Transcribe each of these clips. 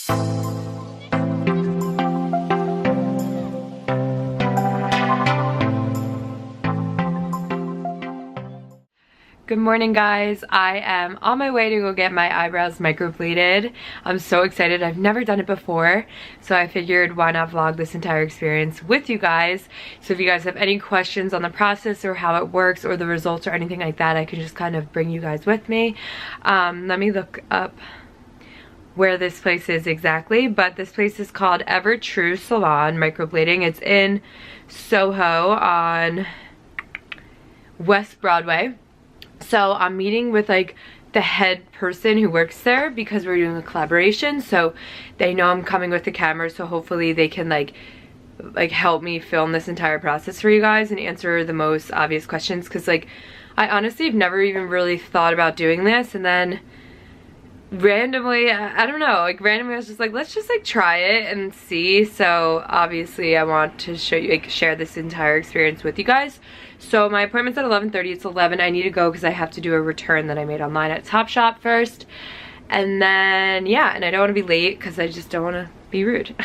Good morning, guys. I am on my way to go get my eyebrows microbladed. I'm so excited. I've never done it before, so I figured why not vlog this entire experience with you guys. So if you guys have any questions on the process or how it works or the results or anything like that, I can just kind of bring you guys with me. Let me look up where this place is exactly, but this place is called Ever True Salon Microblading. It's in Soho on West Broadway. So I'm meeting with like the head person who works there because we're doing a collaboration, so they know I'm coming with the camera, so hopefully they can like help me film this entire process for you guys and answer the most obvious questions, because like I honestly have never even really thought about doing this, and then randomly, I don't know, like randomly I was just like, let's just like try it and see. So obviously I want to show you, like share this entire experience with you guys. So my appointment's at 11:30. It's 11. I need to go because I have to do a return that I made online at Topshop first. And then, yeah, and I don't want to be late because I just don't want to be rude.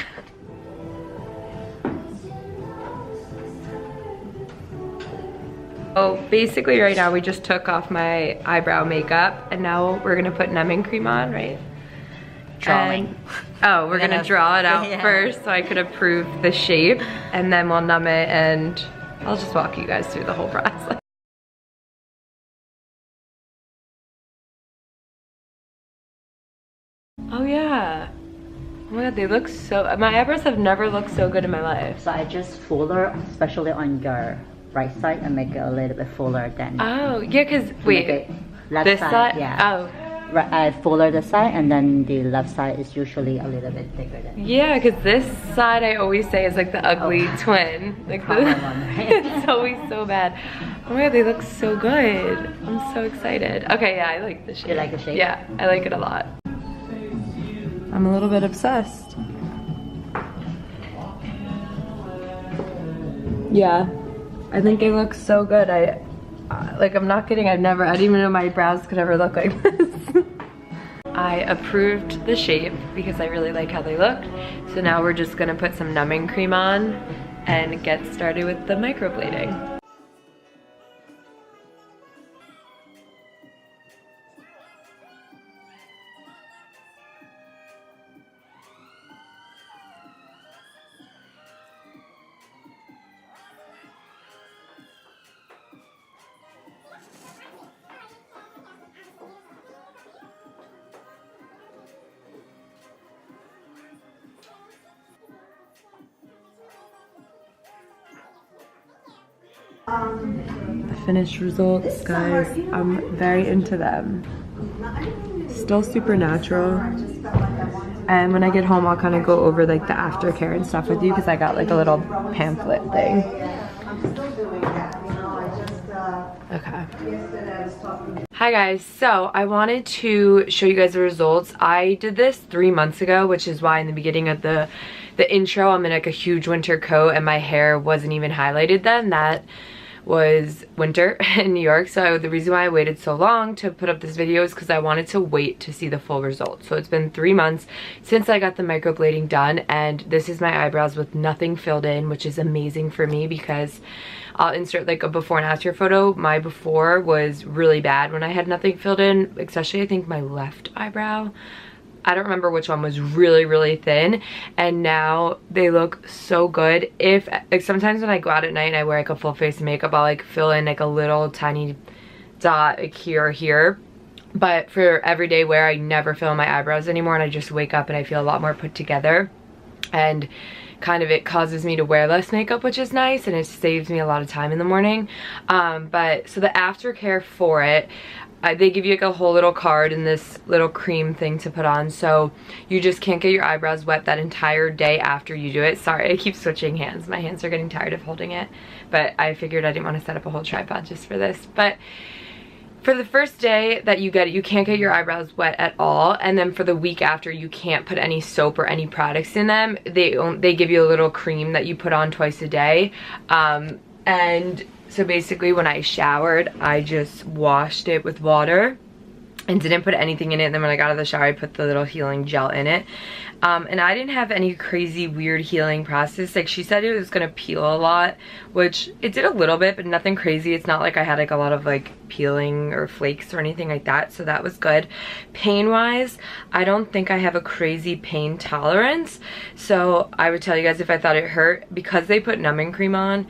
So basically right now we just took off my eyebrow makeup and now we're going to put numbing cream on, right? Drawing. Oh, we're going to draw it out first so I could approve the shape, and then we'll numb it, and I'll just walk you guys through the whole process. Oh yeah. Oh my god, they look so, my eyebrows have never looked so good in my life. So I just fuller, especially on your right side, and make it a little bit fuller than. Oh yeah, because wait, left this side, side? yeah. Oh. I fuller the side, and then the left side is usually a little bit thicker than. Yeah, because this side I always say is like the ugly twin. Like the, one, right? It's always so bad. Oh my god, they look so good. I'm so excited. Okay, yeah, I like the shape. You like the shape? Yeah, I like it a lot. I'm a little bit obsessed. Yeah, I think it looks so good. Like, I'm not kidding, I didn't even know my brows could ever look like this. I approved the shape because I really like how they looked. So now we're just gonna put some numbing cream on and get started with the microblading. The finished results, guys, I'm very into them. Still super natural. And when I get home, I'll kind of go over like the aftercare and stuff with you because I got like a little pamphlet thing. Okay. Hi guys, so I wanted to show you guys the results. I did this 3 months ago, which is why in the beginning of the intro I'm in like a huge winter coat and my hair wasn't even highlighted then. That was winter in New York, so the reason why I waited so long to put up this video is because I wanted to wait to see the full results. So it's been 3 months since I got the microblading done, and this is my eyebrows with nothing filled in, which is amazing for me because I'll insert like a before and after photo. My before was really bad when I had nothing filled in, especially I think my left eyebrow. I don't remember which one was really, really thin, and now they look so good. If like sometimes when I go out at night and I wear like a full face of makeup, I'll like fill in like a little tiny dot like here or here, but for everyday wear I never fill in my eyebrows anymore, and I just wake up and I feel a lot more put together, and kind of it causes me to wear less makeup, which is nice, and it saves me a lot of time in the morning. But so the aftercare for it, they give you like a whole little card and this little cream thing to put on, so you just can't get your eyebrows wet that entire day after you do it. Sorry, I keep switching hands. My hands are getting tired of holding it, but I figured I didn't want to set up a whole tripod just for this. But for the first day that you get it, you can't get your eyebrows wet at all, and then for the week after, you can't put any soap or any products in them. They give you a little cream that you put on twice a day, and so basically when I showered, I just washed it with water and didn't put anything in it. And then when I got out of the shower, I put the little healing gel in it. And I didn't have any crazy weird healing process. Like, she said it was gonna peel a lot, which it did a little bit, but nothing crazy. It's not like I had like a lot of like peeling or flakes or anything like that, so that was good. Pain wise, I don't think I have a crazy pain tolerance, so I would tell you guys if I thought it hurt, because they put numbing cream on,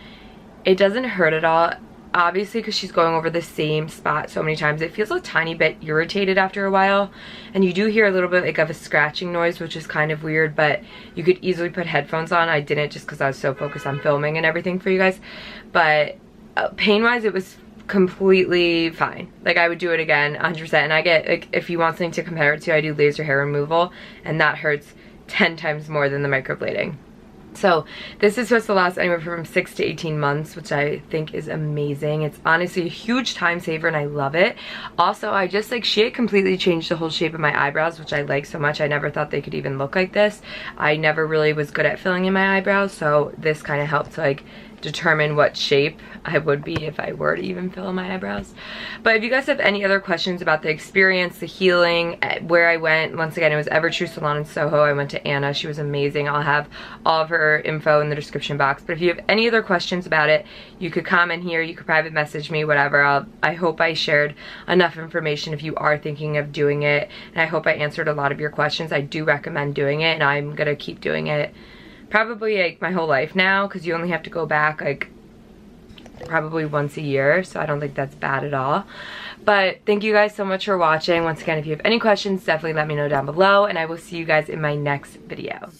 it doesn't hurt at all. Obviously, because she's going over the same spot so many times, it feels a tiny bit irritated after a while, and you do hear a little bit like of a scratching noise, which is kind of weird, but you could easily put headphones on. I didn't, just because I was so focused on filming and everything for you guys. But pain wise, it was completely fine. Like, I would do it again 100%. And I get, like, if you want something to compare it to, I do laser hair removal, and that hurts 10 times more than the microblading. So this is supposed to last anywhere from 6 to 18 months, which I think is amazing. It's honestly a huge time saver and I love it. Also, I just like, she had completely changed the whole shape of my eyebrows, which I like so much. I never thought they could even look like this. I never really was good at filling in my eyebrows, so this kind of helped to like determine what shape I would be if I were to even fill in my eyebrows. But if you guys have any other questions about the experience, the healing, where I went, once again, it was Ever True Salon in Soho. I went to Anna. She was amazing. I'll have all of her info in the description box. But if you have any other questions about it, you could comment here, you could private message me, whatever. I hope I shared enough information if you are thinking of doing it, and I hope I answered a lot of your questions. I do recommend doing it, and I'm gonna keep doing it probably like my whole life now, because you only have to go back like probably once a year, so I don't think that's bad at all. But thank you guys so much for watching. Once again, if you have any questions, definitely let me know down below, and I will see you guys in my next video.